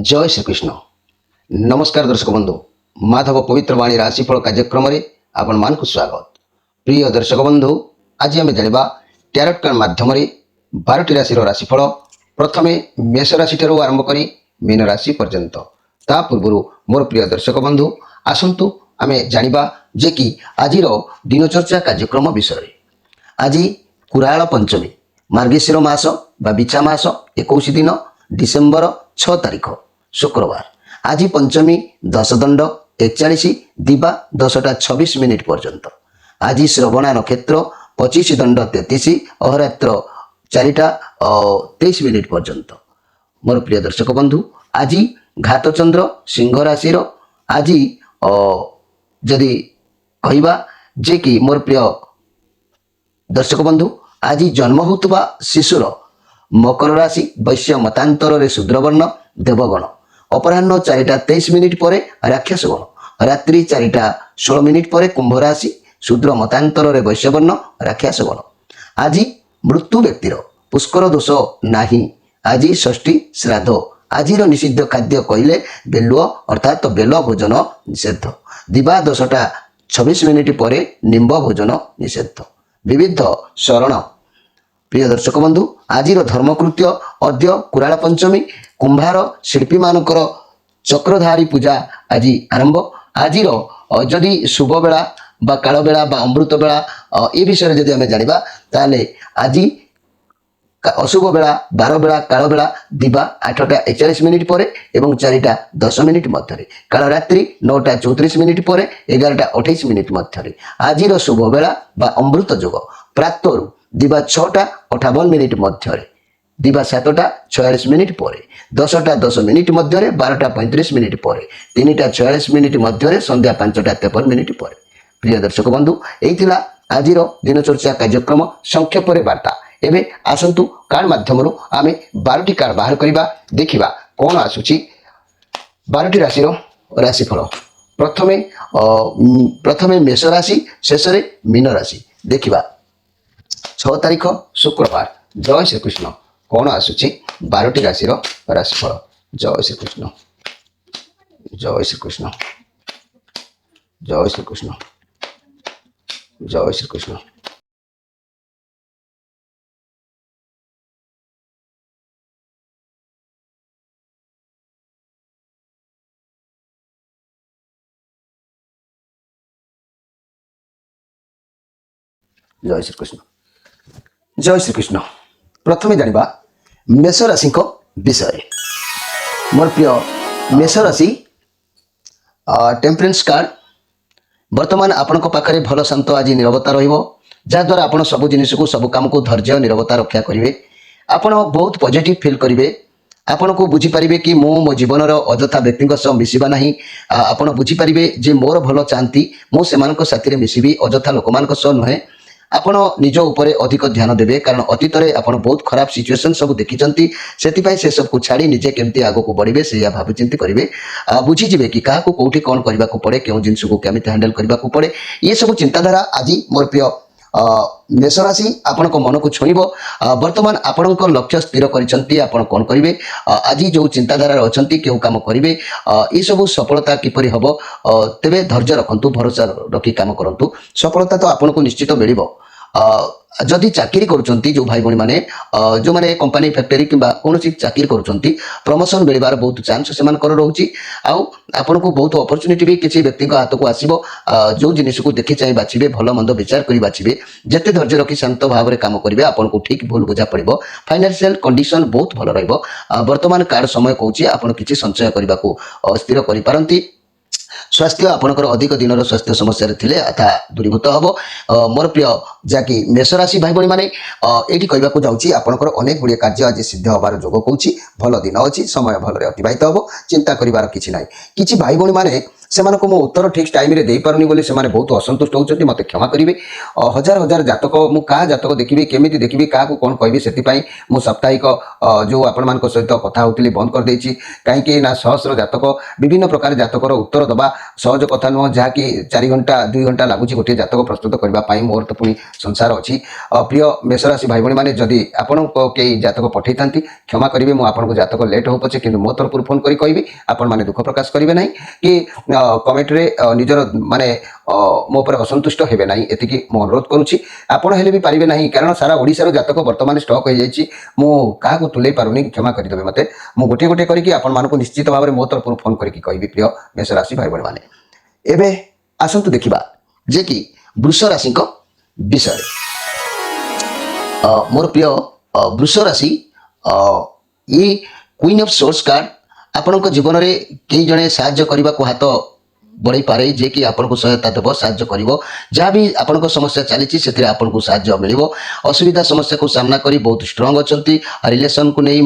जय श्रीकृष्ण नमस्कार दर्शक बंधु माधव पवित्र वाणी राशिफल कार्यक्रम में आपण मान स्वागत। प्रिय दर्शक बंधु आज आम जाना टैरोट कार्ड माध्यम 12टी राशि राशिफल प्रथम मेष राशि आरंभ कर मीन राशि पर्यंत ता पूर्व मोर प्रिय दर्शक बंधु आसतु आम जाना जे कि आज दिनचर्चा कार्यक्रम विषय। आज कुराल पंचमी मार्गशीर मास बा बिछा मास 21 दिन डिसेम्बर 6 तारीख शुक्रवार। आज पंचमी दश दंड 41 दिवा 10:26 पर्यंत। आज श्रवणा नक्षत्र 25 दंड 33 अहोरात्र 4:23 पर्यंत। मोर प्रिय दर्शक बंधु आज घातचंद्र सिंह राशि आज जदि कहवा जे कि मोर प्रिय दर्शक बंधु आज जन्म होता शिशुर मकर राशि वैश्य मतांतर शूद्रवर्ण देवगण अपराह्न 4:23 पर राक्षस गण रात्रि 4:16 पर कुंभ राशि शूद्र मतांतर वैश्यवर्ण राक्षस गण। आज मृत्यु व्यक्तिर पुष्कर दोष नाही। आज षष्ठी श्राद्ध। आज निषिद्ध खाद्य कहले बेलुआ अर्थात बेल भोजन निषेध। दिवा 10:26 पर निम्ब भोजन निषेध। विविध शरण। प्रिय दर्शक बंधु आज धर्मकृत्य अद्य कुराल पंचमी कुंभार शिल्पी मानकर चक्रधारी पूजा आज आरंभ। आज जदि शुभ बेला बा काल बेला बा अमृत बेला ए विषय जदि आम जाना ताले आज अशुभ बेला 12 बेला काल बेला दिवा 8:41 पर एवं 4:10 मध्य। काल रात्रि 9:34 पर 11:28 मध्य। आज शुभ बेला बा अमृत जोग प्रातरु दिवा 6:58 मध्य दिवा 7:46 पर 10:10 मध्य 12:35 पर 3:46 मध्य संध्या 5:53 पर। प्रिय दर्शक बंधु यही आज दिनचर्चा कार्यक्रम संक्षेप वार्ता। एवं आसतु कार्ड माध्यम आम 12टी कार्ड बाहर करवा देखा कौन आसूची 12टी राशि राशिफल। प्रथमे मेष राशि शेष मीन राशि देखा 6 तारीख शुक्रवार। जय श्रीकृष्ण कौन आसूची 12टी राशि राशिफल। जय श्रीकृष्ण जय श्रीकृष्ण जय श्रीकृष्ण जय श्रीकृष्ण। जय श्रीकृष्ण जय श्रीकृष्ण। प्रथम जाना मेष राशि विषय। मोर प्रिय मेष राशि टेम्परेन्स कार्ड वर्तमान आपण पाखे भल शांत आज निरवता रद्वारा आप सब जिनिस को सब काम को धैर्य निरवता रक्षा करेंगे। आपण बहुत पॉजिटिव फील करेंगे। आपण को बुझीपारे कि मो जीवन अजथा व्यक्ति मिसवा ना। आप बुझीपारे जे मोर भल चाहती मुझे साथी मिसबी अजथा लोक मान नुहे। आपण निज उपरे अधिक ध्यान देवे कारण अतीत में आप बहुत खराब सिचुएसन सब देखी से सब को छाड़ी निजे केमती आग को बढ़े से भावचिंती करेंगे। बुझीजे कि क्या कौटी कौन करने को पड़े क्यों जिनस को केमी हैंडल करने को पड़े ये सब चिंताधारा आज मोर प्रिय मेष राशि आपण मन को छुईब। वर्तमान आपण लक्ष्य स्थिर कर कौन करेंगे आज जो चिंताधारा अच्छा क्यों कम करेंगे ये सब सफलता किपरि हम तेरे धैर्य रखु भरोसा रखी कम करूँ सफलता तो आपन को निश्चित मिल। जदि चाकरी करुँच जो भाई भाई मैंने जो मैंने कंपनी फैक्टरी कि कौन चाकरी करुँच प्रमोशन मिलबार बहुत चांस से रोचे। आपण को बहुत अपरच्युनिटी भी किसी व्यक्ति हाथ को आसो जो जिनिस को देखी चाहिए बाछे भल मंद विचार कर बाछे जिते धैर्य रखी शांत भाव में कम करेंगे आपन को ठीक भूल बुझा पड़ो। फाइनेंशियल कंडीशन बहुत भल वर्तमान कार्ड समय कहूँ आपड़ किसी संचय करने को स्थिर करें। स्वास्थ्य आपणकर अधिक दिन स्वास्थ्य समस्या थे दूरीभूत हम। मोर प्रिय जहाँकि मेष राशि भाई भाई मैंने ये कहवाक जाऊँगी आपणकर अनेक गुड़िया कार्य आज सिद्ध हबार जोग कौच भल दिन अच्छी समय भल अतिबाहित हम चिंता करार किसी ना। कि भाई भाई मैंने से मो उत्तर ठीक टाइम रे दे पारुनी बोली से बहुत असंतुष्ट होती मत क्षमा करेंगे। हजार हजार जातक मु क्या जातक देखी केमी देखी क्या कौन कहबी से साप्ताहिक जो आपण मान सहित कथा होती बंद कर देछि कहीं ना सहस्र जातक विभिन्न प्रकार जातकर उत्तर दबा सहज कथा नुह जहाँकि 4 घंटा 2 घंटा लगुच गोटे जातक प्रस्तुत करने मोर तो पुणी संसार अच्छी प्रिय मेष राशि भाई भाई मैंने जदि आपण कई जातक पठे था क्षमा करेंगे मुझे आपको जातक लेट हो पचे कि मो तरफ फोन करी कहबी आपण मैंने दुख प्रकाश करेंगे ना कि कमेंट रे निजर माने मो पर असंतुष्ट हेबे ना एतिकी मो अनुरोध करुच्ची आपण हेले भी पारिबे नहीं कारण सारा ओडिशार जातक वर्तमान स्टॉक हो जाइए मु क्या तुले पारुनी क्षमा करदेवे मते मु गोटे गोटे करके आपण मानक निश्चित भाव में मो तरफ फोन करके कहबी प्रिय मेष राशि भाई भाई मैंने एबे आसंतु देखिबा जे कि वृष राशि विषय मोर प्रिय वृष राशि ये क्वीन ऑफ सोर्स कार्ड आपण जीवन में कई जने साहाय्य करने को हाथ बढ़ई पारे जे कि आपको सहायता देव साहाय्य कर जहाँ भी आपण समस्या चली से आपको साहाय्य मिल असुविधा समस्या को सामना करी बहुत स्ट्रांग अच्छा रिलेसन को नहीं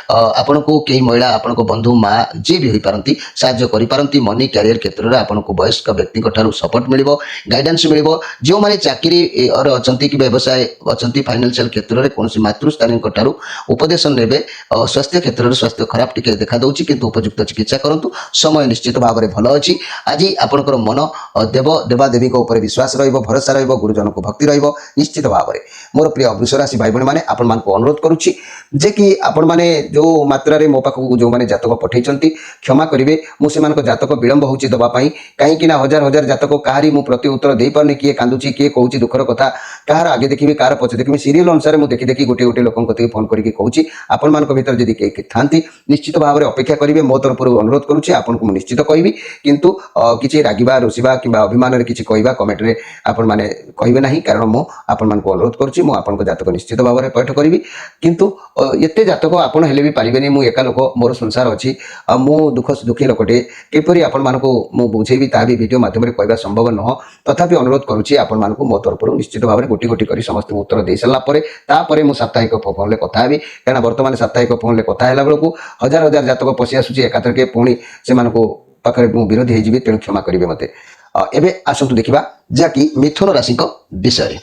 आपण को कई महिला आपण बंधु माँ जी भी हो पारती साहाय्य कर मनी क्यारियर क्षेत्र में आपको वयस्क व्यक्ति सपोर्ट मिल गाइडेंस मिल जो मैंने चाकरी अच्छा कि व्यवसाय अच्छा फाइनेंशियल क्षेत्र में कौन मातृस्थानी उपदेश ने स्वास्थ्य क्षेत्र में स्वास्थ्य खराब टी देखा दूसरी किंतु उपयुक्त चिकित्सा करूँ समय निश्चित भाव में भल अच्छी आज आपणकर मन देव देवादेवी ऊपर विश्वास भरोसा गुरुजन को भक्ति निश्चित भाव में मोर प्रिय वृष राशि भाई भाई मैंने आपण अनुरोध करुच्ची जे कि आपण मैंने जो मात्रा मो पाखक जो मैंने जातक पठे क्षमा करेंगे मुझे जातक विलंब हो दवाई कहीं हजार हजार जातक कहारी मु प्रति उत्तर दे पारे किए कांदुची किए कौच दुखर कथा कहार आगे देखी कहार पचे देखी सीरियल अनुसार मुझे देखी देखी गोटे गोटे लोक फोन करके कहूँ आपण मान भर जब कई था निश्चित भाव में अपेक्षा करेंगे मो तरफ अनुरोध करुच्ची आपको निश्चित कहबी किंतु किसी रागिबा रोषिबा कि अभिमान रे किसी कहवा कमेंट रे आपण माने कहबे नहीं कारण मु आपण मान को अनुरोध करुच्ची मु आपण जातक निश्चित भाव में पैठ करी किंतु एते जातक आपण हेले भी पारिबेनी मु एका लोक मोर संसार अच्छी मु दुखी लोकटे किपरि आपण मान को मु बुझेबी ता भी वीडियो माध्यम रे कहबा संभव न तथापि अनुरोध करुच्ची आपण मान को मो तरफ निश्चित भाव में गोटी गोटी करी समस्त उत्तर दे सारा तापर मु साप्ताहिक फोन ले कथा हेबी कारण वर्तमान साप्ताहिक फोन ले कथा हैला बेलको हजार हजार जातक पशि आसुची एकाथरके पुणी से पाखे विरोधी होगी तेणु क्षमा करेंगे मत एवं आसतु देखा जहाँकि मिथुन राशि विषय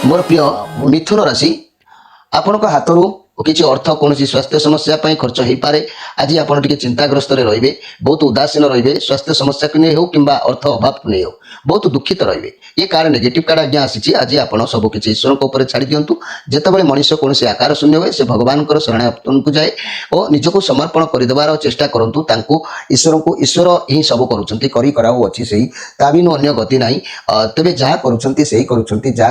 मोर प्रिय मिथुन राशि आपण हाथ किसी अर्थ कौन स्वास्थ्य समस्या खर्च हो पारे आज आप चिंताग्रस्त रे बहुत उदासीन रे स्वास्थ्य समस्या को नहीं हो कि अर्थ अभाव को नहीं हो बहुत दुखित रे ये कार्ड नेगेटिव कार्ड आज्ञा आसी आज आप सबकि ईश्वर छाड़ी दिंतु जितेबाला मनीष कौन आकार शून्य हुए से भगवान शरणागतन को जाए और निजक समर्पण करदेवार चेष्टा करूँ ईश्वर को ईश्वर ही सब करी से ताबिन अन्य गति ना तेरे जहाँ करेंगे से करेंगे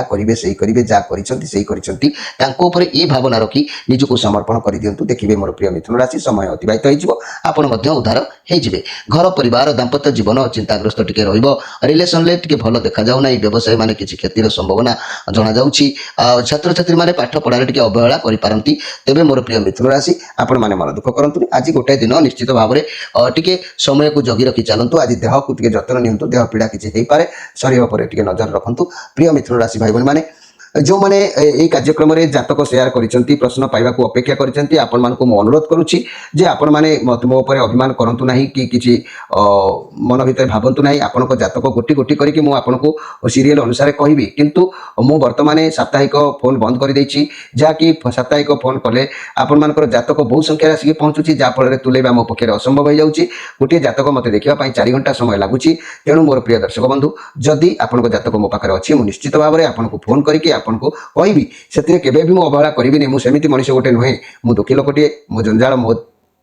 जहाँ ये भावना रखी निजक समर्पण कर दिंतु देखिए मोर प्रिय मिथुन राशि समय अतिबाहित हो उद्धार होजिबे घर परिवार दाम्पत्य जीवन चिंताग्रस्त टिके रहिबो रिलेशन ले टिके भलो देखा जाउ नै व्यवसाय माने किछि क्षतिर संभावना जना जाउछि छात्र छात्री माने पाठ पढ़ारे टिके अवहेला करि पारंती तेबे मोर प्रिय मिथुन राशि आपण माने मन दुख करंतु आज गोटे दिन निश्चित भाव में टिके समय को जगी रखि चलंतु आज देह को टिके जतन नियंतु देह पीड़ा किछि हेइ पारे शरीर पर टिके नजर रखंतु प्रिय मिथुन राशि भाई बहन माने जो मैंने यही कार्यक्रम में जातक शेयर करिसेंती प्रश्न पाइबा को अपेक्षा करिसेंती आपण मान को अनुरोध करुच्ची जे आपण माने मो ऊपर अभिमान करंतु नाही कि किछि मन भीतर भावंतु नाही आपण को जातक गोटी गोटी करके मु आपण को सीरियल अनुसार कहबी किंतु मु वर्तमान साप्ताहिक फोन बंद कर देछि जा कि साप्ताहिक फोन कले आपण मानकर जातक बहु संख्या आसी पहुंचुची जा फल तुलेबा मो पक्षे असंभव हो जाउची गोटे जातक मते देखिबा पई 4 घंटा समय लागुची तेणु मोर प्रिय दर्शक बंधु जदि आपण को जातक मो पाखरे अछि मु निश्चित भाव में आपण को फोन करके आपन को कहबी से केबे भी मु अवहेला करिबिनी मु सेमिति मनुष्य गोटे नुहे मु दुखी लोकटे मो जंजाल मो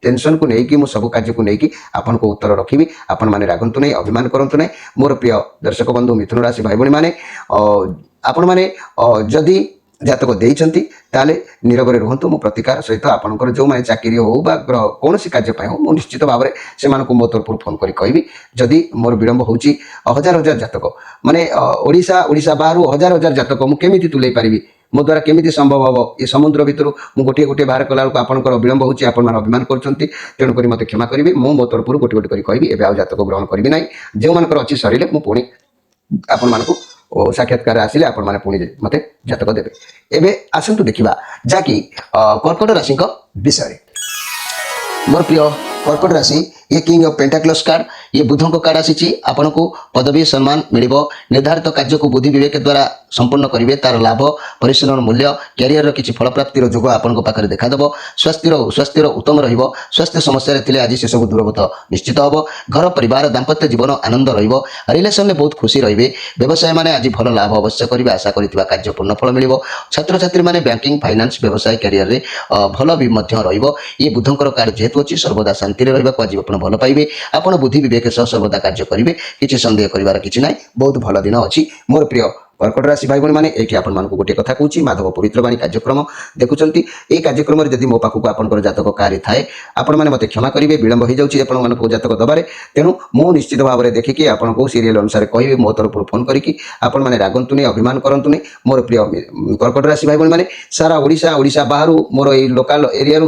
टेंशन को लेकिन मु सब कार्य को लेकिन आपन को उत्तर रखिबी आपण माने रागंतु नहीं अभिमान करंतु नहीं मोर प्रिय दर्शक बंधु मिथुन राशि भाई बहन माने आपण माने जदि जातक देइछंती ताले नीरव रुहतु मो प्रतिकार सहित आपनकर जो माने चाकरी हो बा कौन कार्य हो मु निश्चित भाव में से मो तरफ फोन करी कहबी जदि मोर विलंब होची हजार हजार जातक माने ओडिशा ओडिशा बाहर हजार हजार जातक मु केमिति तुलै पारिबी मो द्वारा केमिति संभव हम ये समुद्र भितर मु गोटे गोटे बाहर कला आपनकर विलंब होची आपण मान अभिमान करछंती तेणु करी मते क्षमा करिवे मो तरफ गोटे गोटे करी कहबी एबे आ जातक ग्रहण करबी नाही जे मानकर अछि सरिले मु पुणी आपण मानकु साक्षात्कार आसिले आपण माने पुणी मते जातक देबे एबे आसंतु देखिबा जाकी कर्कट राशि विषय मोर प्रिय कर्कट राशि ये किंग ऑफ पेंटाक्लस कार्ड ये बुध को कार्ड आसी आपन को पदवी सम्मान मिल निर्धारित कार्य को बुद्धि विवेक द्वारा संपूर्ण करेंगे तार लाभ परिश्रम मूल्य क्यारियर किसी फल प्राप्तिर जोग आपन पाखे देखादेव स्वास्थ्यर उत्तम रहिबो स्वास्थ्य समस्या रे आज से सब दूरभूत निश्चित हम घर परिवार दाम्पत्य जीवन आनंद रहिबो रिलेशन में बहुत खुशी रहिबे व्यवसाय माने आज भल लाभ अवश्य करेंगे आशा करथिबा कार्य पूर्ण फल मिल छात्र छात्री माने बैंकिंग फाइनेंस व्यवसाय क्यारियर रे भल भी मध्य रहिबो ये बुधंकर कार्य जेहेतु अछि सर्वदा शांति रे रहिबा आज आपण भल पाइबे आपण बुद्धि विवेक सह सर्वदा कार्य करेंगे किसी सन्देह करिवार किछि नै बहुत भल दिन अछि मोर प्रिय कर्कट राशि भाई भाई मैंने ये आपण मानक गोटे कथा कहूँ माधव पवित्रवाणी कार्यक्रम देखुंत ये कार्यक्रम जदि मो पाखक आपंकर जातक कार्य थाए आपण मैंने मत क्षमा करेंगे विलंब हो जाऊँगी आप जातक दबारे तेणु मु निश्चित भाव में देखिकी आपको सीरियल अनुसार कहे मो तरफ फोन करके आपण मैंने रागंतुनि अभिमान करंतुनि मोर प्रिय कर्कट राशि भाई भाई मैंने सारा ओडिशा बाहर मोर ये लोकाल एरिया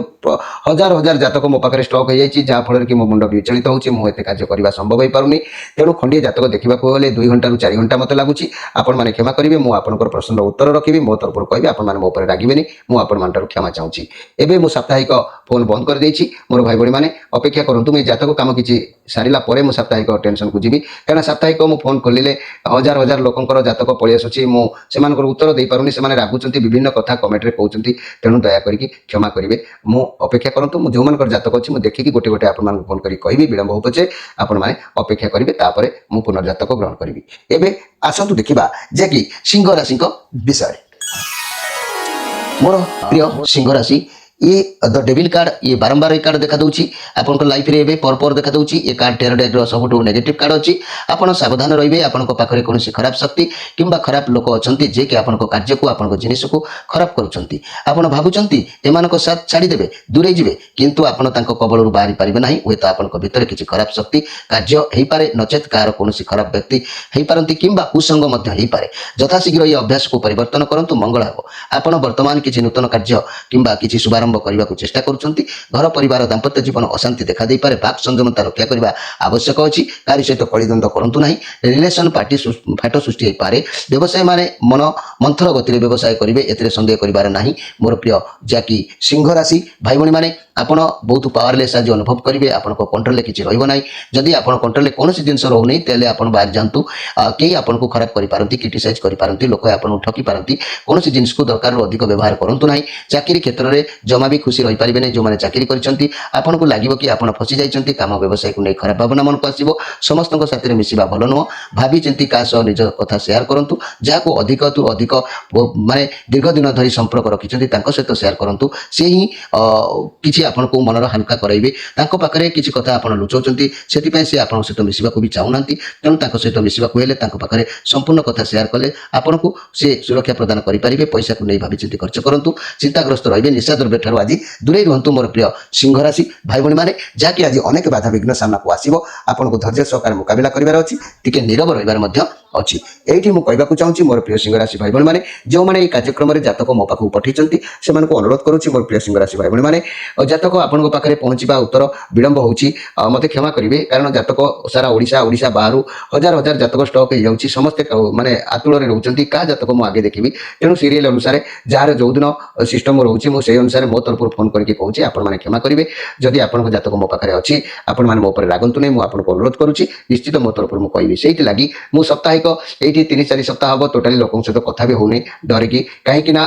हजार हजार जातक मो पाखे स्टक हो जाए जहाँफल कि मो मुंड विचलित होती मुझे कार्य करने संभव हो पारुनी तेणु खंडे जातक देखा गले 2 घंटा 4 घंटा मत लगुच आपण मैंने क्षमा करेंगे मु आपनकर प्रश्न उत्तर रखी मो तरफ कहि आपण माने मो ऊपर रागिबेनी मु आपण मानटर क्षमा चाहूची एबे मु साप्ताहिक फोन बंद कर देछि मोर भाई बड़ी माने अपेक्षा करंतु मैं जातक काम किछि सारिला परे मु साप्ताहिक टेंशन को जीवी कारण साप्ताहिक मु फोन खोलिले हजार हजार लोकंकर जातक पळि आसुछि मु सेमानकर उत्तर देई पारुनी सेमाने रागुचंती विभिन्न कथा कमेंट रे कहउचंती तेणु दया करिकि क्षमा करिवे मु अपेक्षा करंतु मु जोमानकर जातक अछि मु देखिकि गोटे गोटे आपण मान फोन करि कहिबी विलंब हो पछे आपण माने अपेक्षा करिवे तापरे मु पुनर्जातक ग्रहण करिवि एबे आसंतु देखिबा जे कि सिंह राशि विषय मोर प्रिय सिंह राशि ये द डेविल कार्ड ये बारंबार ये कार्ड देखा दूची आपन को लाइफ रे एबे पर देखा दूची ये कार्ड टेरो डेक रो सबटु नेगेटिव कार्ड अछि आपन सावधान रहिबे आपन को पाखरे कोनोसी खराब शक्ति किंबा खराब लोक अछंती जे कि आपन को कार्य को आपन को जिनिस को खराब करूछंती आपन भाबुचंती एमान को साथ छाडी देबे दूरे जिवे किंतु आपन तांको कबळरू बाहरी परिबे नाही होय तो आपन को भीतर किछि खराब शक्ति कार्य हेई पारे नचेत कार कोनोसी खराब व्यक्ति हेई पारंती किंबा कुसंग मध्य हेई पारे यथाशीघ्र ये अभ्यास को परिवर्तन करंतु मंगल हेबो आपन वर्तमान किछि नूतन कार्य किंबा किछि शुभारंभ करने को चेष्टा करुछंती घर परिवार दाम्पत्य जीवन अशांति देखा दे पारे बाक संयमता रक्षा करने आवश्यक अछि कार्य सहित कलिद्वंद करंतु नाही रिलेशन पार्टी फाट सृष्टि पारे व्यवसाय माने मन मंथर गति व्यवसाय करेंगे एते संदेह करिवार नाही मोर प्रिय जाकी सिंह राशि भाई भणी माने आपण बहुत पावरलेस आज अनुभव करेंगे आपण कंट्रोल किसी रहिबो नाही जदि आपण कंट्रोल कौन जिनस रोनी तेले आपण बाहर जातु कई आपण को खराब करि पारंती क्रिटिसाइज करि पारंती लोक आपण ठकी पारंती कौन जिनिस को दरकार अधिक व्यवहार करंतु नाही चाकरी क्षेत्र में जमा भी खुशी रही पारे नहीं जो मैंने चाकरी करछंती आपन को लागिवो कि आपण फसी जाइछंती काम व्यवसाय को नहीं खराब भावना मन को आसीबो समस्त साथ में मिसिबा भल नुह भाभी चिंती का सह निज कथा शेयर करंतु जाको अधिक तु अधिक माने दीर्घ दिन धरी संपर्क रखिछंती तांको सहित शेयर करंतु से ही किछि आपन को मनर हल्का कराइबे तांको पाखरे किछि कथा आपन लुचौचंती सेति पय से आपन सहित मिसिबा को भी चाहुनांती तेणु तांको सहित मिसिबा को हेले तांको पाखरे संपूर्ण कथा शेयर कले आपन को से सुरक्षा प्रदान करि परिबे पैसा को नहीं भाभी चिंती खर्च करंतु चिंताग्रस्त रहिबे निशा द्रव्य ठारू आज दूरे रुहतु मोर प्रिय सिंह राशि भाई भणी माने जाकि आज अनेक बाधा विघ्न सामना को आसीबो आपन को धैर्य सहकार मुकाबला करिवार अछि टिके नीरव रहिबार मध्य अछि एठी मु कहबाकू चाहूची मोर प्रिय सिंह राशि भाई भणी माने जो माने ए कार्यक्रम रे जातक मो पाखु पठिचंती सेमान को अनुरोध करूची मोर प्रिय सिंह राशि भाई भणी माने जातक आपन को पाखरे पहुंचीबा उत्तर विलंब होउची मते क्षमा करिवे कारण जातक सारा ओडिशा बाहर हजार हजार जातक स्टॉक हो जाउची समस्त माने आतुल रे रहउचंती का जातक मु आगे देखिबी तेनु सीरियल अनुसार जार जो दिन सिस्टम रहउची मु से अनुसार मो तरफ फोन करके कहूची आपण माने क्षमा करिवे जदि आपण को जातक मो पाखरे अछि आपण माने मो ऊपर रागंतु नै मु आपण को अनुरोध करूची निश्चित मो तरफ मु कहबी सेति लागि मु साप्ताहिक एठी 3-4 सप्ताह हबो टोटली लोकन सहित कथा भी होउनी डर की कहीं कि ना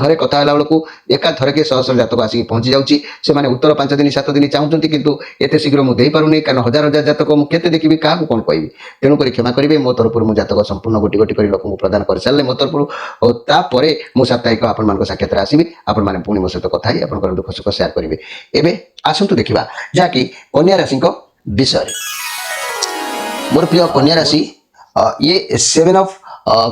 थरे कथा हला बेलकू एका थरे के सह सह जातक आसी पहुंची जाउची से माने उत्तर 5 दिन 7 दिन चाहुचंती किंतु एते शीघ्र मु देई पारुनी कारण हजार हजार जातक मु केते देखिबी का को कोन कहबी तेनु करी क्षमा करिवे मो तरफ मु जातक संपूर्ण गोटी गोटी करी लोकन प्रदान कर साले मो तरफ और ता परे मु साप्ताहिक आपण मान को साक्षात आसीबी आपण माने पुनी मो सहित कथा ही आपण को दुख सुख शेयर करिवे एबे आसंतु देखिबा जाकी कन्या राशि को विषय मोर प्रिय कन्या राशि ये 7 ऑफ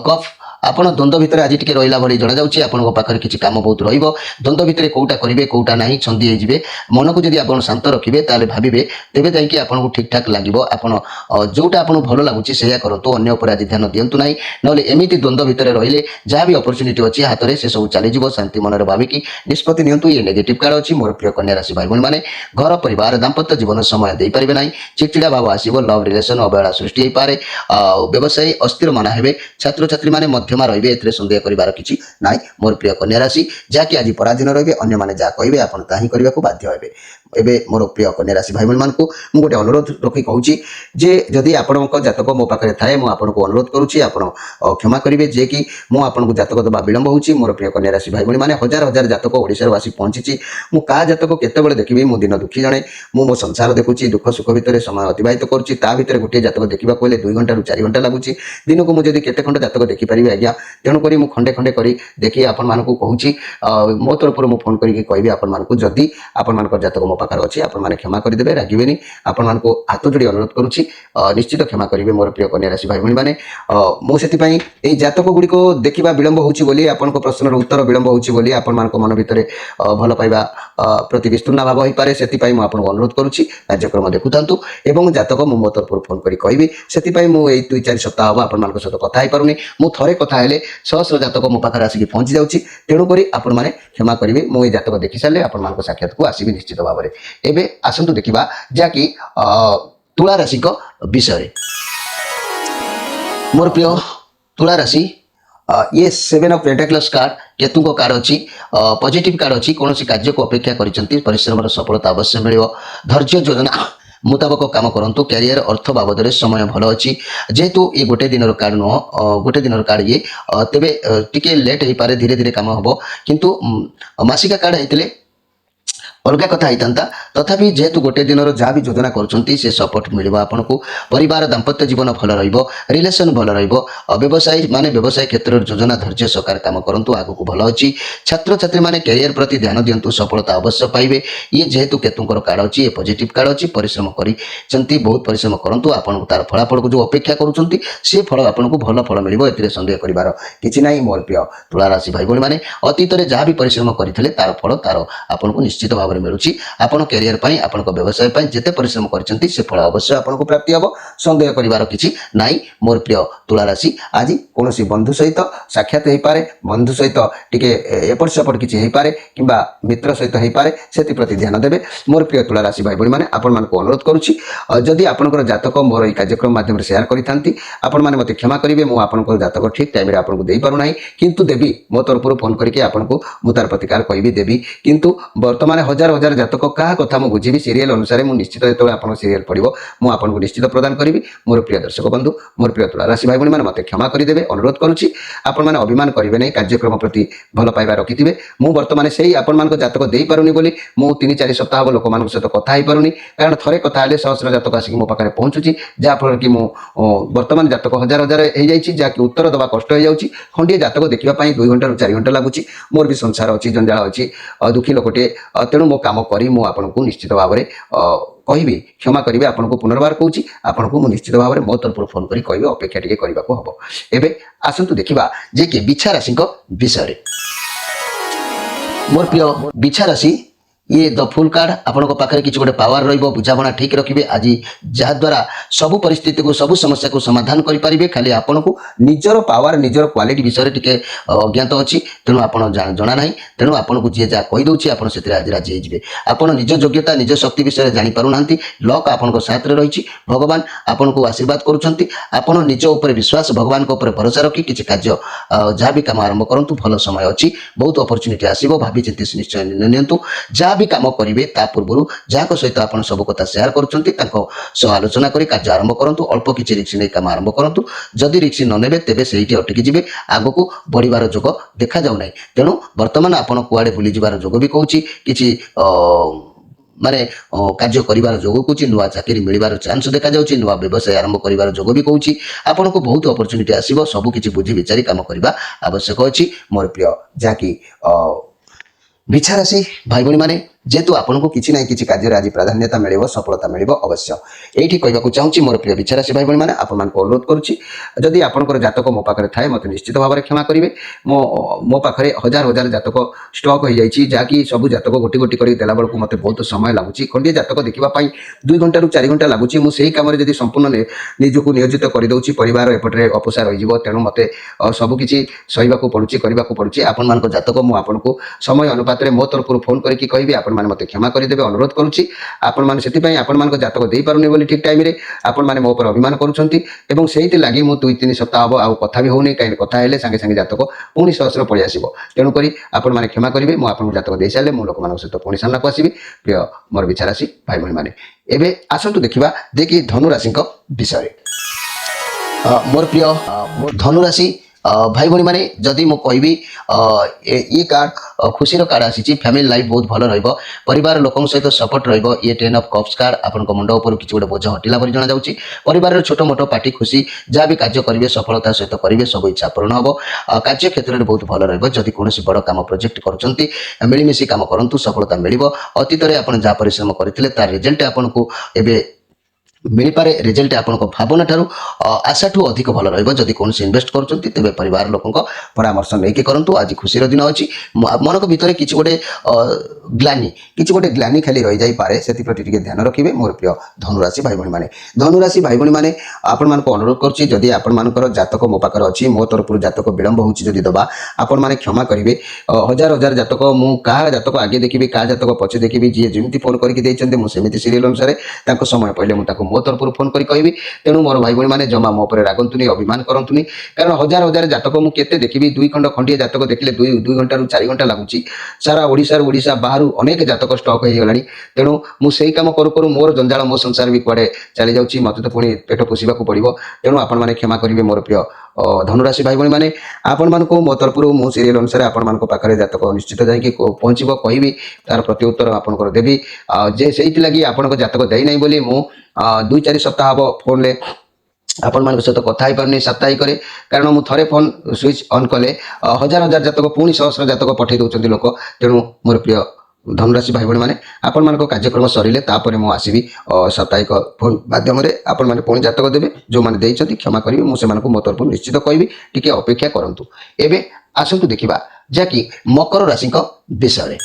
कप आपण द्वंद्व भितर आज टिके रहिला भली जणा जाउची आपण को पाखर किछि काम बहुत रहिबो द्वंद्व भितर कोउटा करिवे कोउटा नाही छंदी हे जिवे मन को जदि आपण शांत रखिबे ताले भाबिबे तेबे जाई कि आपण को ठीक ठाक लागिबो आपण जोटा आपण भलो लागुची सेया करंतु अन्य ऊपर आज ध्यान दियंतु नाही नले एमिति द्वंद्व भितर रहिले जहा भी अपॉर्चुनिटी अछि हाथ रे से सब चली जिवो शांति मनरे भाबी कि निष्पत्ति नियंतु ये नेगेटिव कार्ड अछि मोर प्रिय कन्या राशि भाई भणी माने घर परिवार दाम्पत्य जीवन समय देई परिबे नाही चिड़चिड़ा भाव आसीबो लव रिलेशन अबहेला सृष्टि हे पारे व्यवसाय अस्थिर माना हेबे छात्र छात्री माने मध्यमा रहिबे एतरे संदेह करिवार किछि नाही मोर प्रिय कन्या राशि जाकि आज पराधीन रहिबे अन्य माने जा कहिबे आपण ताही करिबा को बाध्य हेबे ଏବେ ମୋର ପ୍ରିୟ କନ୍ୟା ରାଶି ଭାଇ ଭଉଣୀମାନଙ୍କୁ ମୁଁ ଗୋଟେ ଅନୁରୋଧ ରଖି କହୁଛି ଯେ ଯଦି ଆପଣଙ୍କ ଜାତକ ମୋ ପାଖରେ ଥାଏ ମୁଁ ଆପଣଙ୍କୁ ଅନୁରୋଧ କରୁଛି ଆପଣ କ୍ଷମା କରିବେ ଯେ କି ମୁଁ ଆପଣଙ୍କୁ ଜାତକ ଦେବା ବିଳମ୍ବ ହେଉଛି। ମୋର ପ୍ରିୟ କନ୍ୟା ରାଶି ଭାଇ ଭଉଣୀମାନେ ହଜାର ହଜାର ଜାତକ ଓଡ଼ିଶାରୁ ଆସି ପହଞ୍ଚିଛି। ମୁଁ କାହା ଜାତକ କେତେବେଳେ ଦେଖିବି ମୁଁ ଦିନ ଦୁଃଖୀ ଜଣେ। ମୁଁ ମୋ ସଂସାର ଦେଖୁଛି, ଦୁଃଖ ସୁଖ ଭିତରେ ସମୟ ଅତିବାହିତ କରୁଛି। ତା ଭିତରେ ଗୋଟିଏ ଜାତକ ଦେଖିବାକୁ ହେଲେ 2 ଘଣ୍ଟାରୁ 4 ଘଣ୍ଟା ଲାଗୁଛି। ଦିନକୁ ମୁଁ ଯଦି କେତେ ଖଣ୍ଡ ଜାତକ ଦେଖିପାରିବି ଆଜ୍ଞା, ତେଣୁକରି ମୁଁ ଖଣ୍ଡେ ଖଣ୍ଡେ କରି ଦେଖି ଆପଣମାନଙ୍କୁ କହୁଛି। ମୋ ତରଫରୁ ମୁଁ ଫୋନ୍ କରିକି କହିବି ଆପଣମାନଙ୍କୁ ଯଦି ଆପଣମାନଙ୍କର ଜାତକ ମୋ ପାଖରେ ଅଛି ଆପଣମାନେ କ୍ଷମା କରିଦେବେ, ରାଗିବେନି। ଆପଣମାନଙ୍କୁ ହାତ ଯୋଡ଼ି ଅନୁରୋଧ କରୁଛି ନିଶ୍ଚିତ କ୍ଷମା କରିବେ ମୋର ପ୍ରିୟ କନ୍ୟା ରାଶି ଭାଇ ଭଉଣୀମାନେ। ମୁଁ ସେଥିପାଇଁ ଏଇ ଜାତକ ଗୁଡ଼ିକ ଦେଖିବା ବିଳମ୍ବ ହେଉଛି ବୋଲି, ଆପଣଙ୍କ ପ୍ରଶ୍ନର ଉତ୍ତର ବିଳମ୍ବ ହେଉଛି ବୋଲି ଆପଣମାନଙ୍କ ମନ ଭିତରେ ଭଲ ପାଇବା ପ୍ରତି ବିସ୍ତୀର୍ଣ୍ଣ ଭାବ ହୋଇପାରେ। ସେଥିପାଇଁ ମୁଁ ଆପଣଙ୍କୁ ଅନୁରୋଧ କରୁଛି କାର୍ଯ୍ୟକ୍ରମ ଦେଖୁଥାନ୍ତୁ ଏବଂ ଜାତକ ମୁଁ ମୋ ତରଫରୁ ଫୋନ୍ କରି କହିବି। ସେଥିପାଇଁ ମୁଁ ଏଇ 2-4 ସପ୍ତାହ ହେବ ଆପଣମାନଙ୍କ ସହିତ କଥା ହେଇପାରୁନି। ମୁଁ ଥରେ କଥା ହେଲେ ସହସ୍ର ଜାତକ ମୋ ପାଖରେ ଆସିକି ପହଞ୍ଚି ଯାଉଛି। ତେଣୁକରି ଆପଣମାନେ କ୍ଷମା କରିବେ। ମୁଁ ଏଇ ଜାତକ ଦେଖି ସାରିଲେ ଆପଣମାନଙ୍କ ସାକ୍ଷାତକୁ ଆସିବି ନିଶ୍ଚିତ ଭାବରେ। ଏବେ ଆସନ୍ତୁ ଦେଖିବା ଯାହାକି ତୁଳା ରାଶିଙ୍କ ବିଷୟରେ। ମୋର ପ୍ରିୟ ତୁଳା ରାଶି, ये 7 ऑफ पेंटाक्लस कार्ड केतु को कार्ड अच्छी पॉजिटिव कार्ड अच्छी। कौन सी कार्य को अपेक्षा करिसेंती परिश्रम सफलता अवश्य मिलियो। धैर्य योजना मुताबक काम करंतु। कैरियर अर्थ बाबद समय भल अच्छी। जेहेतु ये गोटे दिन कार्ड नुह, गोटे दिन कार्ड ये तेबे टिके लेट हो पारे, धीरे धीरे काम हम किंतु मासिका कार्ड होते अलग कथा होता। तथापि जेहेतु गोटे दिन जहाँ भी योजना करुँच सपोर्ट मिल आपको। परिवार दाम्पत्य जीवन भल रिलेशन भल व्यवसायी माने व्यवसाय क्षेत्र में योजना धैर्य सकार काम करूँ आग को भल अच्छी। छात्र छात्री मैंने कैरियर प्रति ध्यान दिंतु, सफलता अवश्य पाइबे। ये जेहेतु केतुंकर कार्ड अच्छी, ये पॉजिटिव कार्ड अच्छी। परिश्रम कर बहुत परिश्रम करूँ आपको तार फलाफल को जो अपेक्षा करुँच से फल आपको भल फल मिल। ए सन्देह कर कि ना। मोर प्रिय तुला राशि भाई भाई मैंने अतीत में जहाँ भी परिश्रम करते तार फल तार आपको निश्चित भाव में मिलूँ। आपण कैरियर पाई आपण व्यवसाय पाई जिते परिश्रम करछंती से फल अवश्य आपको प्राप्ति हम, संदेह करिवार किछि नाई। मोर प्रिय तुला राशि, आज कौन सी बंधु सहित साक्षात हो पारे, बंधु सहित टिके एपट सेपट किछि हो पारे किंबा मित्र सहित हो पारे, सेति प्रति ध्यान देबे। मोर प्रिय तुला राशि भाई भाई माने आपण मानको अनुरोध करूछि जदि आपनकर जातक मोर ई कार्यक्रम माध्यम रे शेयर करिथांती आपण माने मते क्षमा करिवे। मु आपनकर जातक ठीक टाइम रे आपनको देई पारु नाही, किंतु देबी मो तरफरु फोन करके आपनको मु तार प्रतिकार कहिबी देबी। किंतु वर्तमान हजार हजार जातक क्या कथा मुझे बुझी सीरियल अनुसार मुझे निश्चित जो आप सीरियल पड़ो मुझे आपको निश्चित प्रदान करी। मोर प्रिय दर्शक बंधु, मोर प्रिय तुला राशि भाई भाई मैंने मत क्षमा करदे, अनुरोध करुच्ची आपण मैंने अभिमान करेंगे नहीं। कार्यक्रम प्रति भल पाइबा रखि थे। मुझे बर्तमान से आपण जातक दे पारुनी बोली मुझे 3-4 सप्ताह लोक मान सहित कथा हो पारुनी, कारण थे कथा सहस्र जातक आसिक मो पाखे पहुँचुची जहाँफल कि बर्तमान जातक हजार हजार हो जाए जहाँकि उत्तर दवा कष्ट हो जाऊँगी। खंडे जातक देखापी 2 घंटा 4 घंटा लगुच। मोर भी संसार अच्छी, जंजाल अच्छी, दुखी लोकटे, तेणु मो काम करी मु आपको निश्चित भाव में कहि क्षमा करेंगे। आपको पुनर्बार कहूँ आपको निश्चित भाव में मो तरफ फोन करी कहि अपेक्षा टिके करने को हम। एवं आसतु देखा जे कि बिछा राशि विषय। मोर प्रिय बिछा राशि, ये द फुल कार्ड आपण पाखे किसी गोटे पावर रहिबो, बुझाणा ठीक रखिए आज जहाद्वारा सबू परिस्थिति को सबू समस्या को समाधान करेंगे। खाली आपन को निजर पावर निजर क्वालिटी विषय टिके अज्ञात अच्छी, तेणु आप जना ना। तेणु आपन को जी जहाँ कहीदे आप आज राजी होइजिबे। आपन निज योग्यता निज शक्ति विषय जानीपारूना। लक आपन साथ रही, भगवान आपन को आशीर्वाद करुँच। आपन निज उपर विश्वास, भगवान को उपर भरोसा रखी किसी कार्य जहाँ भी काम आरंभ करूँ। भल समय अच्छी, बहुत अपरच्युनिटी आसो, भावी चिंती निश्चय नियंतु। जहाँ भी काम करेंगे ता पूर्व जहाँ सहित आप सब कथा शेयर कर आलोचना करी कार्य आरंभ करूँ। अल्प किसी रिक्स नहीं काम आरंभ करूँ। जदि रिक्स न ने तेज से अटकी जी आग को बढ़िबार जोग देखा जाऊ ना। तेणु बर्तमान आपड़ कुआड़े बुली जीवार जोग भी कहूँ कि माने कार्य करिवार जोग कहूँ। नुआ चाकरी मिलबार चांस देखा जाउछि, नुआ व्यवसाय आरंभ करिवार जोग भी कहूँ। आपन को बहुत अपरच्युनिटी आसीबो, सब किछि बुझी विचारी काम करबा आवश्यक अछि। मोर प्रिय जहाँकि बिछा राशि भाई भाई माने जेहेतु आपको किसी ना कि कार्य आज प्राधान्यता मिले, सफलता मिले अवश्य। ये कहूँ चाहूँगी मोर प्रिय बिछा राशि भाई भाई मैंने आपको अनुरोध करुच्ची जदि आपंकर जातक मो पाखे थाए मत निश्चित भाव में क्षमा करेंगे। मो पाखे हजार हजार जातक स्टक हो जाए जहाँकि सब जातक गोटी गोटी कर देला बेलू मत बहुत समय लगुच। खंडे जातक देखापी 2 घंटा 4 घंटा लगुच। मुझे कम संपूर्ण निजक नियोजित करदे परिवार एपटे अपसा रही। तेणु मत सबकि सहवाक पड़ुची, करने को पड़ुची। आपण मान जातक मुझे समय अनुपात में मो तरफ फोन करके कहि आपने मत क्षमा करदे अनुरोध करुच्ची आपने आपण जातक दे पारे बोली ठीक टाइम आपने मो पर अभिमान करुँच से लगी मुझे 2-3 सप्ताह हम आउ कथा भी होनी कहीं कथा है सागे सागे जातक पुणी सहस्र पलि आस तेणुक आपण मैंने क्षमा करेंगे मुझे जातक दे सारे मो लोक सहित पुणी सामना को आसवि प्रिय मोर विचार राशि भाई भाई मैंने एवं आसतु देखा देखिए धनुराशि विषय मोर प्रिय धनु राशि भाई भाई मैंने जदि मु कहबी ये कार्ड खुशी कार्ड आसी फैमिली लाइफ बहुत भल रहिवार लोक सहित सपोर्ट ये 10 ऑफ कप्स कार्ड आपन मुंड उपर किसी गोटे बोझ हटिला परि जना जाउची परिवार छोट मोट पार्टी खुशी जहाँ भी कार्य करेंगे सफलता सहित करेंगे सब इच्छा पूर्ण हम कार्य क्षेत्र में बहुत भल रही कौन बड़ काम प्रोजेक्ट कर मिलमिशी काम करूँ सफलता मिल अतीत में आप जहाँ परिश्रम करते तार रिजल्ट आपन को एवं मिल पारे रिजल्ट आपण भावना ठारू आशा ठू अधिक भल रही कौन इन्वेस्ट करें परिवार लोक परामर्श नहीं करूँ आज खुशी दिन अच्छी मन को भितर किसी गोटे ग्लानी खाली रही जापे से प्रति ध्यान रखिए मोर प्रिय धनुराशि भाई भाई मैंने धनुराशि भाई भाई मैंने आपण अनुरोध करुँची आपर जातक मो पाखे अच्छी मो तरफ जातक विलंब होती दबा आपण मैंने क्षमा करेंगे हजार हजार जातक मुझे जातक आगे देखी क्या जातक पचे देखी जी जमी फोन करके मुझे सीरियल अनुसार समय पहले मुझे मो तरफ फोन कर कहि तेणु मोर भाई भाई मैंने जमा मो पर रागंतुनी अभिमान करतुनी कारण हजार हजार जातक मुझे देखी 2 खंड खंडिया जातक देखले 2 घंटा 4 घंटा लगुच सारा ओडिशा बाहर अनेक जातक स्टक हो गला तेणु मुझे कम करू करू मोर जंजाल मो संसार भी कड़े चली जाऊँगी मत तो पुणी पेट पोषा पड़ो तेणु आपण मैंने क्षमा करेंगे मोर प्रिय धनुराशि भाई भाई मैंने आपण मानक मो तरफ मो सीरियल अनुसार आपण पाखे जातक निश्चित जाकि पहुँचब कहि तार प्रत्युत्तर आपंकर देवी जे से लगी आपण जातक देना बोली मु 2-4 सप्ताह हम फोन ले आपण मान सहित कथा ही पारनी साप्ताहिक कारण मुझे थे फोन स्विच ऑन कले हजार हजार जातक पुणी सहस्र जातक पठे दौरान लोक तेणु मोर प्रिय धनुराशि भाई भाई मैंने आपण मान कार्यक्रम सरिले मुझे आसवि साप्ताहिक फोन माध्यम आपण मैंने पुणी जातक देवे जो मैंने देते क्षमा करी मुझे मो तरफ निश्चित कहि टी अपेक्षा करूँ एवं आसतु देखा जहाँकि मकर राशि विषय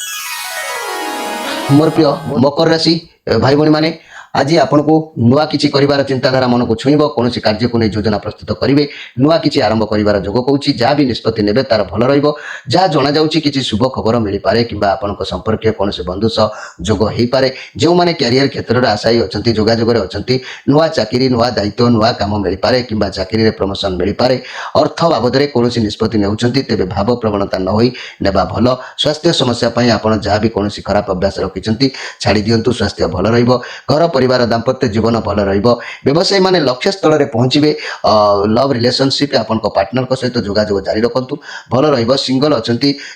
मोर प्रिय मकर राशि भाई भाई मैंने आज आपन को नुआ किछि करिवार चिंताधारा मन को छुईब कौन कार्य को नहीं योजना प्रस्तुत करेंगे नुआ किछि आरंभ करिवार जोग कहूँ जहाँ भी निष्पत्ति नेबे तार भल रहिबो जहाँ जना जाउछि किछि शुभ खबर मिल पारे किंबा आपन संपर्क कौन से बंधु सह जोग हो पारे जो माने कैरियर क्षेत्र में आशायी अच्छा जोगाजोग अच्छा नुआ चाकरी नुआ दायित्व नुआ काम मिल पारे किंबा चाकरी प्रमोशन मिल पारे अर्थ बाबद कौन निष्पत्ति नेउछंती तेबे भाव प्रवणता न होई नेबा भल स्वास्थ्य समस्या पई आपन जहाँ भी कौन खराब अभ्यास रखिछंती छाड़ी दियंतु स्वास्थ्य भल रहिबो घर परिवार दाम्पत्य जीवन भल व्यवसायी माने लक्ष्य स्थल में पहुँचे लव रिलेशनशिप आपन पार्टनर सहित जोगाजोग जारी रखु भल रिंगल अच्छा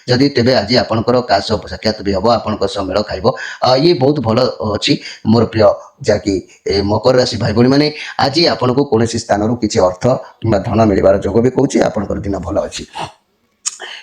जदि तेज आज आपंकर का साक्षात भी हम आपण मेल खाइब ये बहुत भल अच्छी मोर प्रिय जहाँकि मकर राशि भाई भाई मैंने आज आपन को कौन स्थान किसी अर्थ कि धन मिलबार जोग भी कहूँ आपंकर दिन भल अच्छी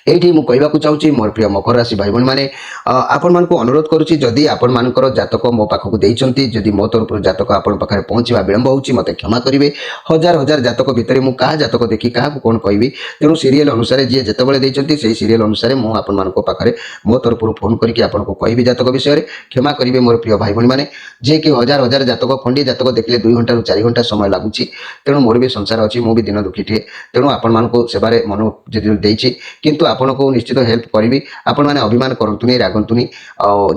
एठी मु कहबाकू चाहूँगी मोर प्रिय मकर राशि भाई भाई मैंने आपण मान को अनुरोध करुच्ची जदि आपण मानकर जातक मो पाखक देइचंती जदि मो तरफ जातक आपण पाखे पहुँचवा विलंब होची मते क्षमा करेंगे हजार हजार जातक भितर मु कहा जातक देखी क्या कौन कहबी तेणु सीरियल अनुसार जी जितेबाला देइचंती से सीरियल अनुसार मु आपण मान पाखे मो तरफ फोन करके आपण को कहबी जातक विषय क्षमा करेंगे मोर प्रिय भाई भाई मैंने जे कि हजार हजार जातक खंडी जातक देखले 2 घंटा 4 घंटा समय लगुच तेणु मोर भी संसार अच्छी मु भी दिन दुखीटे तेणु आपण मान को सेवारे मन जदि देइछि किंतु आपण को निश्चित हेल्प करी आपण मैंने अभिमान करतुनी रागंतुनी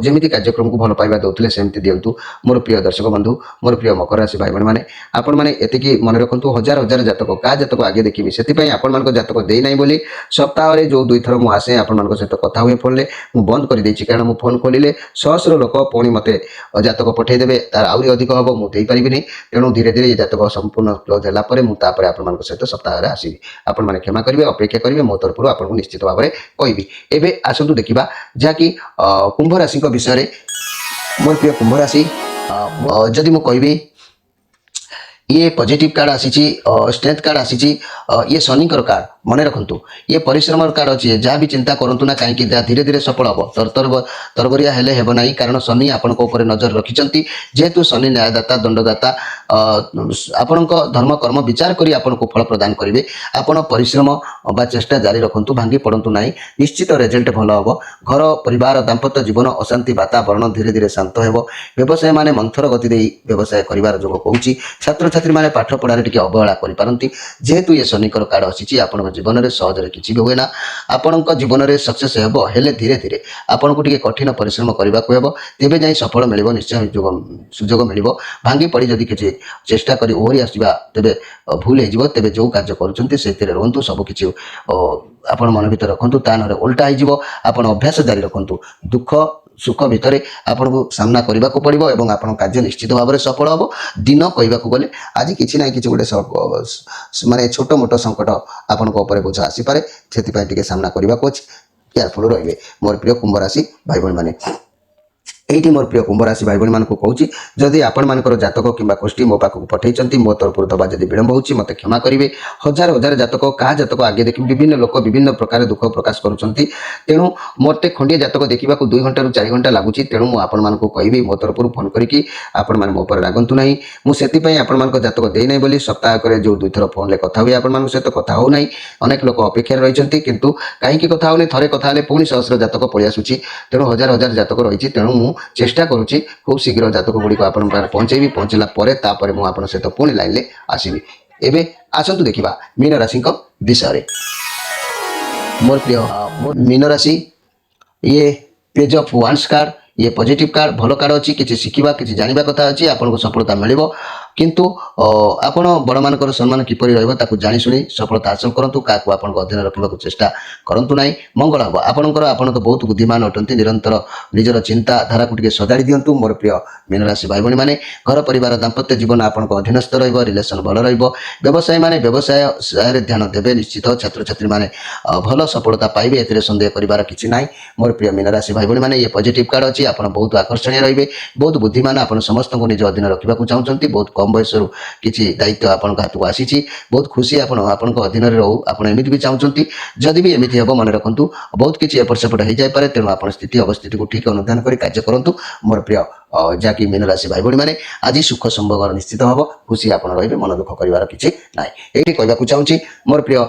जमी कार्यक्रम को भल पाइबा दौले सेमती दिंतु मोर प्रिय दर्शक बंधु मोर प्रिय मकर राशि भाई मैंने आपण मैंने एति मन रखु हजार हजार जातक क्या जातक आगे देखी से आपण मान जातक देना बोली सप्ताह जो 2 थर मुझे आसे आपण मान सहित कथा हुए फोन मुझे बंद कर देछि कारण मु फोन खोलिले सहस्र लोक पुणी मते जातक पठेदेवे तार आहरी अधिक हम मुझे पारिनी तेणु धीरे धीरे जातक संपूर्ण क्लोज है मुझे आपण सहित सप्ताह आसवि आपण मैंने क्षमा करेंगे अपेक्षा करेंगे मो तरफ आपको निश्चित भाव में कहबी एबे आसतु देखा जहाँकि कुंभ राशि विषय मोर प्रिय कुंभ राशि जदि मु कहबी ये पॉजिटिव कार्ड आसी स्ट्रेंथ कार्ड आसी ये शनि कार्ड मन रखु ये परिश्रम कार्ड अच्छी जहाँ भी चिंता करूँ ना कहीं धीरे धीरे सफल हम तरबरिया हेले हेब ना कारण शनि आपण नजर रखिंट जेहेतु शनि न्यायदाता दंडदाता आपण धर्म कर्म विचार करी आपण को फल प्रदान करेंगे आपण परिश्रम बा चेष्टा जारी रखु भांगी पड़तु ना निश्चित रिजल्ट भल हम घर परिवार दाम्पत्य जीवन अशांति वातावरण धीरे धीरे शांत हो व्यवसाय माने मंथर गति व्यवसाय कर जोग कहूँ छात्र ଛାତ୍ରछାତ୍ରୀ ମାନେ ପାଠ ପଢ଼ାରେ ଟିକେ ଅବହେଳା କରିପାରନ୍ତି ଯେହେତୁ ଏ ଶନିଙ୍କର କାର୍ଡ ଆସିଛି ଆପଣଙ୍କ ଜୀବନରେ ସହଜରେ କିଛି ବି ହୁଏ ନା ଆପଣଙ୍କ ଜୀବନରେ ସକ୍ସେସ୍ ହେବ ହେଲେ ଧୀରେ ଧୀରେ ଆପଣଙ୍କୁ ଟିକେ କଠିନ ପରିଶ୍ରମ କରିବାକୁ ହେବ ତେବେ ଯାଇ ସଫଳ ମିଳିବ ନିଶ୍ଚୟ ସୁଯୋଗ ମିଳିବ ଭାଙ୍ଗି ପଡ଼ି ଯଦି କିଛି ଚେଷ୍ଟା କରି ଓହରି ଆସିବା ତେବେ ଭୁଲ ହେଇଯିବ ତେବେ ଯେଉଁ କାର୍ଯ୍ୟ କରୁଛନ୍ତି ସେଥିରେ ରୁହନ୍ତୁ ସବୁକିଛି ଆପଣ ମନ ଭିତରେ ରଖନ୍ତୁ ତା ନହେଲେ ଓଲଟା ହେଇଯିବ ଆପଣ ଅଭ୍ୟାସ ଜାରି ରଖନ୍ତୁ ଦୁଃଖ ସୁଖ ଭିତରେ ଆପଣଙ୍କୁ ସାମ୍ନା କରିବାକୁ ପଡ଼ିବ ଏବଂ ଆପଣଙ୍କ କାର୍ଯ୍ୟ ନିଶ୍ଚିତ ଭାବରେ ସଫଳ ହେବ ଦିନ କହିବାକୁ ଗଲେ ଆଜି କିଛି ନାହିଁ କିଛି ଗୋଟେ ମାନେ ଛୋଟ ମୋଟ ସଙ୍କଟ ଆପଣଙ୍କ ଉପରେ ବୋଝ ଆସିପାରେ ସେଥିପାଇଁ ଟିକେ ସାମ୍ନା କରିବାକୁ ଅଛି କେୟାରଫୁଲ ରହିବେ ମୋର ପ୍ରିୟ କୁମ୍ଭ ରାଶି ଭାଇ ଭଉଣୀମାନେ এইটি মোর প্রিয় কুম্ভ রাশি ভাই ভাই মানুষ কৌছি যদি আপনার জাতক কিংবা গোষ্ঠী মো পাখক পঠাইছেন মো তরফর দবা যদি বিলম্ব হচ্ছে মতো ক্ষমা করবে হাজার হাজার জাতক কাহা জাতক আগে দেখি বিভিন্ন লোক বিভিন্ন প্রকার দুঃখ প্রকাশ করছেন তেণু মতো খন্ডিয়ে জাতক দেখা 2 ঘণ্টার 4 ঘণ্টা লাগুଛି তেণু মু আপনার কহবি মো তরফর ফোন করি আপনার মো উপরে রাগন্তু না মু সেপাই আপনার জাতক দেই নাই বলে সপ্তাহকরে যে 2 থর ফোনে কথা হুয়ে আপনার সহ কথা হো না অনেক লোক অপেক্ষায় রয়েছেন কিন্তু কাহিঁকি কথা হলে থরে কথা হলে পুঁ সহস্র জাতক পড়ি আসুচি তেণু হাজার হাজার জাতক রয়েছে তেণু মু চেষ্টা করুছি খুব শীঘ্র জাতক গুড়িক আপনার পাখে পৌঁছাইবি পৌঁছলা পরে তাপরে মু আপনার সহ পুଣି লাইনে আসবি এবে আসন্তু দেখিবা মীন রাশি বিষয়ে মোর প্রিয় মীন রাশি ইয়ে পেজ অফ ওয়ান্স কার্ড ইয়ে পজিটিভ কার্ড ভালো কার্ড অছি কিছু শিখিবা কিছু জানিবা কথা অছি আপনার সফলতা মিলিব কিন্তু ଆପଣ ବଡ଼ମାନଙ୍କର ସମ୍ମାନ କିପରି ରହିବ ତାକୁ ଜାଣି ଶୁଣି ସଫଳତା ହାସଲ କରନ୍ତୁ କାହାକୁ ଆପଣଙ୍କ ଅଧୀନରେ ରଖିବାକୁ ଚେଷ୍ଟା କରନ୍ତୁ ନାହିଁ ମଙ୍ଗଳ ହେବ ଆପଣ ତ ବହୁତ ବୁଦ୍ଧିମାନ ଅଟନ୍ତି ନିରନ୍ତର ନିଜର ଚିନ୍ତାଧାରାକୁ ଟିକେ ସଜାଡ଼ି ଦିଅନ୍ତୁ ମୋର ପ୍ରିୟ ମୀନରାଶି ଭାଇ ଭଉଣୀମାନେ ଘର ପରିବାର ଦାମ୍ପତ୍ୟ ଜୀବନ ଆପଣଙ୍କ ଅଧୀନସ୍ଥ ରହିବ ରିଲେସନ୍ ଭଲ ରହିବ ବ୍ୟବସାୟୀମାନେ ବ୍ୟବସାୟରେ ଧ୍ୟାନ ଦେବେ ନିଶ୍ଚିତ ଛାତ୍ରଛାତ୍ରୀମାନେ ଭଲ ସଫଳତା ପାଇବେ ଏଥିରେ ସନ୍ଦେହ କରିବାର କିଛି ନାହିଁ ମୋର ପ୍ରିୟ ମୀନରାଶି ଭାଇ ଭଉଣୀମାନେ ଇଏ ପଜିଟିଭ୍ କାର୍ଡ଼ ଅଛି ଆପଣ ବହୁତ ଆକର୍ଷଣୀୟ ରହିବେ ବହୁତ ବୁଦ୍ଧିମାନ ଆପଣ ସମସ୍ତଙ୍କୁ ନିଜ ଅଧୀନରେ ରଖିବାକୁ ଚାହୁଁଛନ୍ତି ବହୁତ କମ୍ ବୟସରୁ କିଛି ଦାୟିତ୍ୱ ଆପଣଙ୍କ ହାତକୁ ଆସିଛି ବହୁତ ଖୁସି ଆପଣଙ୍କ ଅଧୀନରେ ରହୁ ଆପଣ ଏମିତି ବି ଚାହୁଁଛନ୍ତି ଯଦି ବି ଏମିତି ହେବ ମନେ ରଖନ୍ତୁ ବହୁତ କିଛି ଏପଟ ସେପଟ ହେଇଯାଇପାରେ ତେଣୁ ଆପଣ ସ୍ଥିତି ଅବସ୍ଥିତିକୁ ଠିକ୍ ଅନୁଧ୍ୟାନ କରି କାର୍ଯ୍ୟ କରନ୍ତୁ ମୋର ପ୍ରିୟ ଯାହାକି ମୀନରାଶି ଭାଇ ଭଉଣୀମାନେ ଆଜି ସୁଖ ସମ୍ଭୋଗର ନିଶ୍ଚିତ ହେବ ଖୁସି ଆପଣ ରହିବେ ମନ ଦୁଃଖ କରିବାର କିଛି ନାହିଁ ଏଇଠି କହିବାକୁ ଚାହୁଁଛି ମୋର ପ୍ରିୟ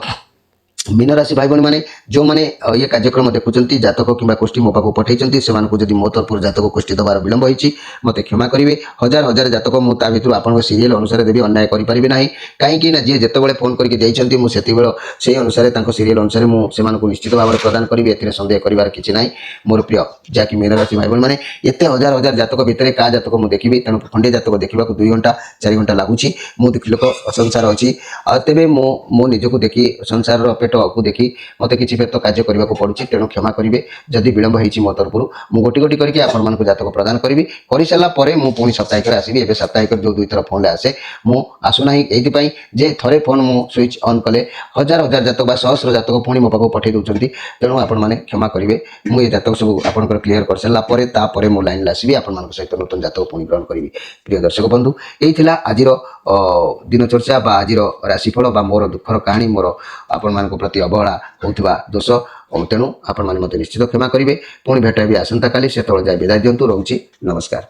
ମୀନରାଶି ଭାଇ ଭଉଣୀମାନେ ଯେଉଁମାନେ ଇଏ କାର୍ଯ୍ୟକ୍ରମ ଦେଖୁଛନ୍ତି ଜାତକ କିମ୍ବା ଗୋଷ୍ଠୀ ମୋ ପାଖକୁ ପଠାଇଛନ୍ତି ସେମାନଙ୍କୁ ଯଦି ମୋ ତରଫରୁ ଜାତକ ଗୋଷ୍ଠୀ ଦେବାର ବିଳମ୍ବ ହୋଇଛି ମୋତେ କ୍ଷମା କରିବେ ହଜାର ହଜାର ଜାତକ ମୁଁ ତା ଭିତରୁ ଆପଣଙ୍କ ସିରିଏଲ ଅନୁସାରେ ଦେବି ଅନ୍ୟାୟ କରିପାରିବି ନାହିଁ କାହିଁକି ନା ଯିଏ ଯେତେବେଳେ ଫୋନ୍ କରିକି ଦେଇଛନ୍ତି ମୁଁ ସେତେବେଳେ ସେହି ଅନୁସାରେ ତାଙ୍କ ସିରିଏଲ ଅନୁସାରେ ମୁଁ ସେମାନଙ୍କୁ ନିଶ୍ଚିତ ଭାବରେ ପ୍ରଦାନ କରିବି ଏଥିରେ ସନ୍ଦେହ କରିବାର କିଛି ନାହିଁ ମୋର ପ୍ରିୟ ଯାହାକି ମୀନରାଶି ଭାଇ ଭଉଣୀମାନେ ଏତେ ହଜାର ହଜାର ଜାତକ ଭିତରେ କାହା ଜାତକ ମୁଁ ଦେଖିବି ତେଣୁ ଖଣ୍ଡେ ଜାତକ ଦେଖିବାକୁ 2 ଘଣ୍ଟା 4 ଘଣ୍ଟା ଲାଗୁଛି ମୁଁ ଦେଖି ଲୋକ ସଂସାର ଅଛି ତେବେ ମୁଁ ନିଜକୁ ଦେଖି ସଂସାରର ପେଟକୁ ଦେଖି ମୋତେ କିଛି ତ କାର୍ଯ୍ୟ କରିବାକୁ ପଡ଼ୁଛି ତେଣୁ କ୍ଷମା କରିବେ ଯଦି ବିଳମ୍ବ ହେଇଛି ମୋ ତରଫରୁ ମୁଁ ଗୋଟି ଗୋଟି କରିକି ଆପଣମାନଙ୍କୁ ଜାତକ ପ୍ରଦାନ କରିବି କରିସାରିଲା ପରେ ମୁଁ ପୁଣି ସାପ୍ତାହିକରେ ଆସିବି ଏବେ ସାପ୍ତାହିକରେ ଯେଉଁ 2 ଥର ଫୋନ୍ରେ ଆସେ ମୁଁ ଆସୁନାହିଁ ଏଇଥିପାଇଁ ଯେ ଥରେ ଫୋନ୍ ମୁଁ ସୁଇଚ୍ ଅନ୍ କଲେ ହଜାର ହଜାର ଜାତକ ବା ସହସ୍ର ଜାତକ ପୁଣି ମୋ ପାଖକୁ ପଠାଇ ଦେଉଛନ୍ତି ତେଣୁ ଆପଣମାନେ କ୍ଷମା କରିବେ ମୁଁ ଏ ଜାତକ ସବୁ ଆପଣଙ୍କର କ୍ଲିୟର କରିସାରିଲା ପରେ ତାପରେ ମୁଁ ଲାଇନ୍ରେ ଆସିବି ଆପଣମାନଙ୍କ ସହିତ ନୂତନ ଜାତକ ପୁଣି ଗ୍ରହଣ କରିବି ପ୍ରିୟ ଦର୍ଶକ ବନ୍ଧୁ ଏଇ ଥିଲା ଆଜିର ଦିନଚର୍ଚ୍ଚା ବା ଆଜିର ରାଶିଫଳ ବା ମୋର ଦୁଃଖର କାହାଣୀ ମୋର ଆପଣମାନଙ୍କ ପ୍ରତି ଅବହେଳା ହେଉଥିବା ଦୋଷ ତେଣୁ ଆପଣମାନେ ମୋତେ ନିଶ୍ଚିତ କ୍ଷମା କରିବେ ପୁଣି ଭେଟ ହେବି ଆସନ୍ତାକାଲି ସେତେବେଳେ ଯାଇ ବିଦାୟ ଦିଅନ୍ତୁ ରହୁଛି ନମସ୍କାର।